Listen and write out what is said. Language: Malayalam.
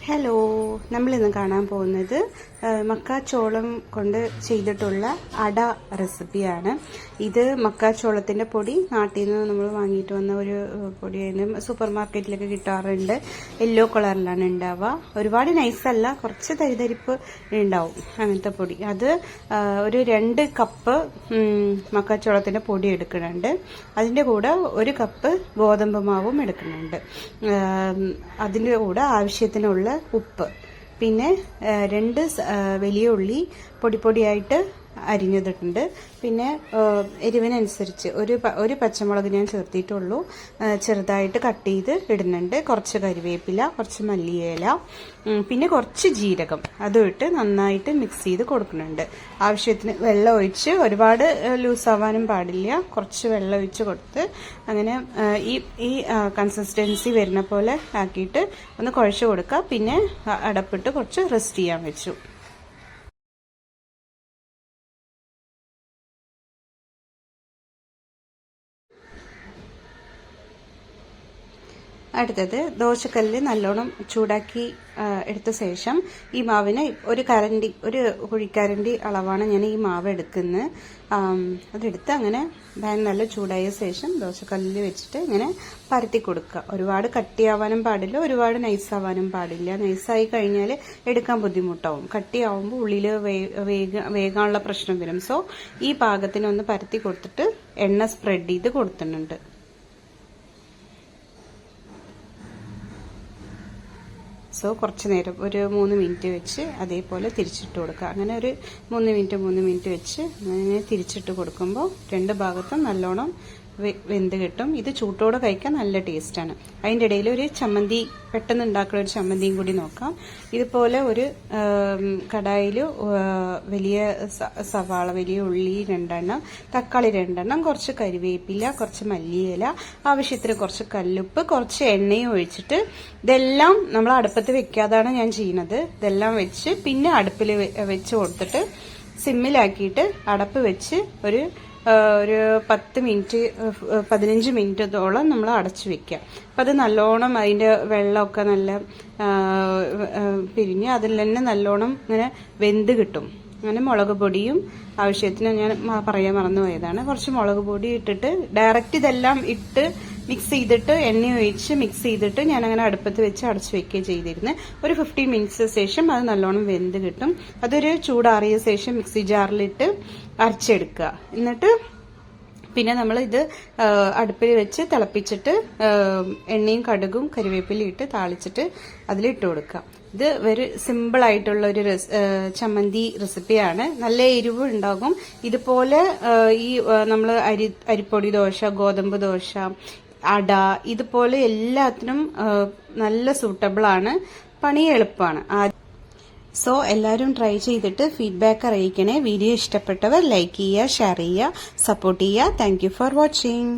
ഹലോ, നമ്മളിന്ന് കാണാൻ പോകുന്നത് മക്കാച്ചോളം കൊണ്ട് ചെയ്തിട്ടുള്ള അട റെസിപ്പിയാണ്. ഇത് മക്കാച്ചോളത്തിൻ്റെ പൊടി നാട്ടിൽ നിന്ന് നമ്മൾ വാങ്ങിയിട്ട് വന്ന ഒരു പൊടിയായിരുന്നു. സൂപ്പർ മാർക്കറ്റിലൊക്കെ കിട്ടാറുണ്ട്. യെല്ലോ കളറിലാണ് ഉണ്ടാവുക. ഒരുപാട് നൈസല്ല, കുറച്ച് തരിതരിപ്പ് ഉണ്ടാവും അങ്ങനത്തെ പൊടി. അത് ഒരു 2 കപ്പ് മക്കാച്ചോളത്തിൻ്റെ പൊടി എടുക്കുന്നുണ്ട്. അതിൻ്റെ കൂടെ 1 കപ്പ് ഗോതമ്പ് മാവും എടുക്കുന്നുണ്ട്. അതിൻ്റെ കൂടെ ആവശ്യത്തിനുള്ള ഉപ്പ്, പിന്നെ 2 വലിയ ഉള്ളി പൊടിയായിട്ട് അരിഞ്ഞതിട്ടുണ്ട്. പിന്നെ എരിവിനനുസരിച്ച് ഒരു പച്ചമുളക് ഞാൻ ചേർത്തിട്ടുള്ളൂ. ചെറുതായിട്ട് കട്ട് ചെയ്ത് ഇടുന്നുണ്ട്. കുറച്ച് കരിവേപ്പില, കുറച്ച് മല്ലിയില, പിന്നെ കുറച്ച് ജീരകം, അതും ഇട്ട് നന്നായിട്ട് മിക്സ് ചെയ്ത് കൊടുക്കുന്നുണ്ട്. ആവശ്യത്തിന് വെള്ളം ഒഴിച്ച്, ഒരുപാട് ലൂസാവാനും പാടില്ല. കുറച്ച് വെള്ളം ഒഴിച്ച് കൊടുത്ത് അങ്ങനെ ഈ കൺസിസ്റ്റൻസി വരുന്ന പോലെ ആക്കിയിട്ട് ഒന്ന് കുഴച്ച് കൊടുക്കുക. പിന്നെ അടപ്പിട്ട് കുറച്ച് റെസ്റ്റ് ചെയ്യാൻ വെച്ചു. അടുത്തത് ദോശക്കല്ല് നല്ലോണം ചൂടാക്കി എടുത്ത ശേഷം ഈ മാവിന് ഒരു കുഴിക്കരണ്ടി അളവാണ് ഞാൻ ഈ മാവ് എടുക്കുന്നത്. അതെടുത്ത് അങ്ങനെ പാൻ നല്ല ചൂടായ ശേഷം ദോശക്കല്ലിൽ വെച്ചിട്ട് ഇങ്ങനെ പരത്തി കൊടുക്കുക. ഒരുപാട് കട്ടിയാവാനും പാടില്ല, ഒരുപാട് നൈസാവാനും പാടില്ല. നൈസായി കഴിഞ്ഞാൽ എടുക്കാൻ ബുദ്ധിമുട്ടാവും. കട്ടിയാവുമ്പോൾ ഉള്ളിൽ വേകാനുള്ള പ്രശ്നം വരും. സോ ഈ പാകത്തിനൊന്ന് പരത്തി കൊടുത്തിട്ട് എണ്ണ സ്പ്രെഡ് ചെയ്ത് കൊടുത്തിട്ടുണ്ട്. കുറച്ച് നേരം ഒരു 3 മിനിറ്റ് വെച്ച് അതേപോലെ തിരിച്ചിട്ട് കൊടുക്കുക. അങ്ങനെ ഒരു 3 മിനിറ്റ് വെച്ച് അങ്ങനെ തിരിച്ചിട്ട് കൊടുക്കുമ്പോൾ 2 ഭാഗത്തും നല്ലോണം വെന്ത് കിട്ടും. ഇത് ചൂട്ടോടെ കഴിക്കാൻ നല്ല ടേസ്റ്റാണ്. അതിൻ്റെ ഇടയിൽ ഒരു ചമ്മന്തി, പെട്ടെന്ന് ഉണ്ടാക്കുന്ന ഒരു ചമ്മന്തിയും കൂടി നോക്കാം. ഇതുപോലെ ഒരു കടായിൽ വലിയ സവാള, വലിയ ഉള്ളി 2 എണ്ണം, തക്കാളി 2 എണ്ണം, കുറച്ച് കരിവേപ്പില, കുറച്ച് മല്ലിയില, ആവശ്യത്തിന് കുറച്ച് കല്ലുപ്പ്, കുറച്ച് എണ്ണയും ഒഴിച്ചിട്ട് ഇതെല്ലാം നമ്മൾ അടുപ്പത്ത് വെക്കാതാണ് ഞാൻ ചെയ്യുന്നത്. ഇതെല്ലാം വെച്ച് പിന്നെ അടുപ്പിൽ വെച്ച് കൊടുത്തിട്ട് സിമ്മിലാക്കിയിട്ട് അടപ്പ് വെച്ച് ഒരു 15 മിനിറ്റോളം നമ്മൾ അടച്ചു വെക്കുക. അപ്പം അത് നല്ലോണം അതിൻ്റെ വെള്ളമൊക്കെ നല്ല പിരിഞ്ഞ് അതിൽ തന്നെ നല്ലോണം ഇങ്ങനെ വെന്ത് കിട്ടും. അങ്ങനെ മുളക് പൊടിയും ആവശ്യത്തിന് ഞാൻ പറയാൻ മറന്നുപോയതാണ്. കുറച്ച് മുളക് പൊടി ഇട്ടിട്ട് ഡയറക്റ്റ് ഇതെല്ലാം ഇട്ട് മിക്സ് ചെയ്തിട്ട് എണ്ണ ഒഴിച്ച് മിക്സ് ചെയ്തിട്ട് ഞാൻ അങ്ങനെ അടുപ്പത്ത് വെച്ച് അടച്ചു വെക്കുകയും ചെയ്തിരുന്നത്. ഒരു 15 മിനിറ്റ്സ് ശേഷം അത് നല്ലോണം വെന്ത് കിട്ടും. അതൊരു ചൂടാറിയ ശേഷം മിക്സി ജാറിലിട്ട് അരച്ചെടുക്കുക. എന്നിട്ട് പിന്നെ നമ്മൾ ഇത് അടുപ്പിൽ വെച്ച് തിളപ്പിച്ചിട്ട് എണ്ണയും കടുകും കരിവേപ്പിലയും ഇട്ട് താളിച്ചിട്ട് അതിലിട്ട് കൊടുക്കുക. ഇത് ഒരു സിമ്പിൾ ആയിട്ടുള്ള ഒരു ചമ്മന്തി റെസിപ്പിയാണ്. നല്ല എരിവ് ഉണ്ടാകും. ഇതുപോലെ ഈ നമ്മൾ അരിപ്പൊടി ദോശ, ഗോതമ്പ് ദോശ, അട, ഇതുപോലെ എല്ലാത്തിനും നല്ല സൂട്ടബിൾ ആണ്. പണി എളുപ്പമാണ്. സോ എല്ലാവരും ട്രൈ ചെയ്തിട്ട് ഫീഡ്ബാക്ക് അറിയിക്കണേ. വീഡിയോ ഇഷ്ടപ്പെട്ടവർ ലൈക്ക് ചെയ്യുക, ഷെയർ ചെയ്യുക, സപ്പോർട്ട് ചെയ്യുക. Thank you for watching.